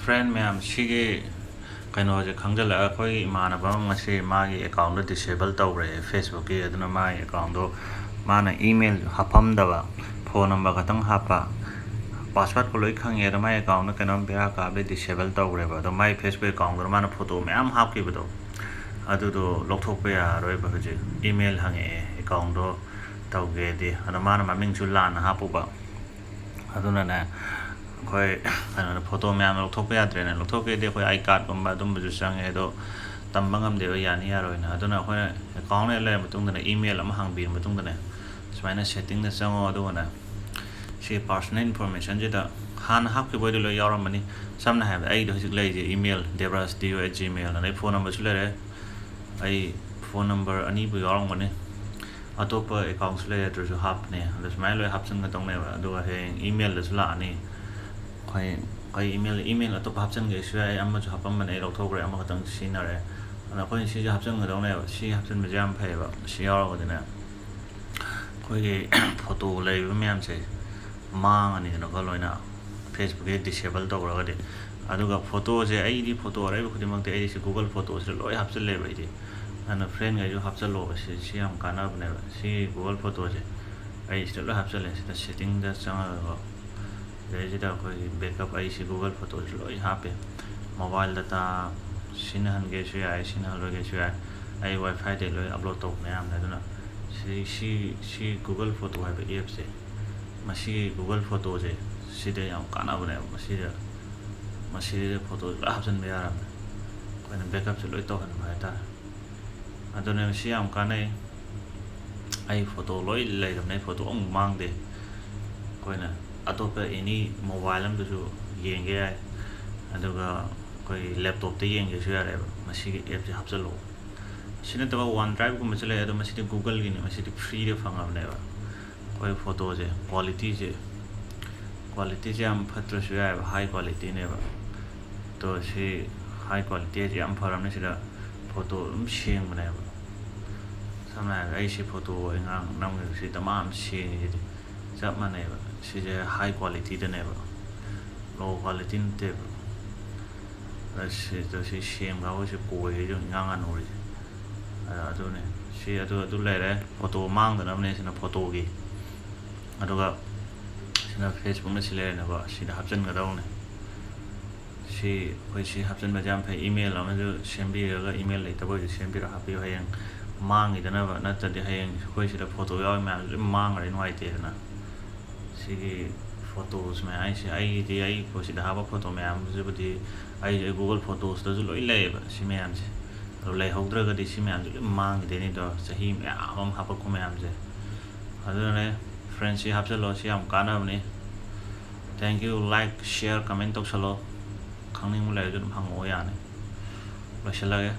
friend ma'am shige kaino je khangjala akhoi imanaba ngasi magi account do disable tawre Facebook ki aduna mai account do mana email hapam daba phone number katang hapa password ko loi khangye da mai account kaino bera ka be disable tawre ba do mai Facebook account do mana photo ma'am hap ki bado adu do lokthok pe ya roi ba je email hange account do tawge de ana mana maming chu lan hapu ba aduna na khoi ana photo ma'am lokthok pe ya tre na lokthok ke de khoi iCard gumba dum bu sang e do tambangam de yani ya roi na aduna khoi account le matung da email am hang bi matung da smaina setting da sango adu na she personal information je da han hap ke boy lo yaram mani samna have ai do hik lai je email devrasdio@gmail na phone number chu le re ai phone number ani bu yaram mani atopa account le address hap ne da smai lo hap sang tong ne adu he email da sula ani khoi email atopa hap sang ge shwa ai amma chu hapam mane lo thok re amma katang sina re ana khoi si hap sang ga dong ne si hap sang ma jam phe ba si yaw ga ne khoi ge photo le ma'am se mang ani no ga loina Facebook e disable to ga de aduga photo je ai di photo ai bu khudimang te ai si Google photos loi hap se le bai di ana friend ga ju hap se lo si am kana bne si Google photo je ai si lo hap se le si setting da sang ga de je da ko backup ai si Google photos loi hape mobile data sinhan ge shi ai sinhan lo ge shi ai wifi de loi upload to ne am na si Google photo hai app se masi Google photo je si de am kana bne masi de photo option me yaram ko na backup se loi to han ba ta adone si am kana ai photo loi le dam ne photo ong mang de ko na atopa any mobile am du yenge ai aduga koi laptop te yenge su yare masi app se hapsalo sine to OneDrive ko masale ado masi Google gi ne masi free de fangam ne ba koi photo je quality je am phatra su yare high quality ne ba to si high quality je am pharam ne sida photo sheng ne ba samna ai si photo ngang nam si tamam sheng ji chap ma ne ba si je high quality de ne ba low quality te ba si to si sheng ga wo si ko ye jo ngang an ori adu ne si adu le re photo mang da ne sina photo gi aduga sina Facebook na sile na ba si da hapchen ga daw ne si khoi si hapchen ba jam phe email am ju sembi ga email le ta bo ju sembi ra hapi hayang mang gi da na ba na ta de hayang khoi si da photo ya ma mang ra noi te na si photos में आई दी आई पोसी दा हाबा photo में आम जे बदी आई Google photos दा जुलो इले बा सि में आम जे ले होद्र ग दि सि में आम जे मांग दे नि दो सही में आम हाबा को में आम जे अदने फ्रेंड्स सी हाबसे लो सि आम काना बने thank you like share comment तो चलो खांनि मुले जो भांगो याने बसलागे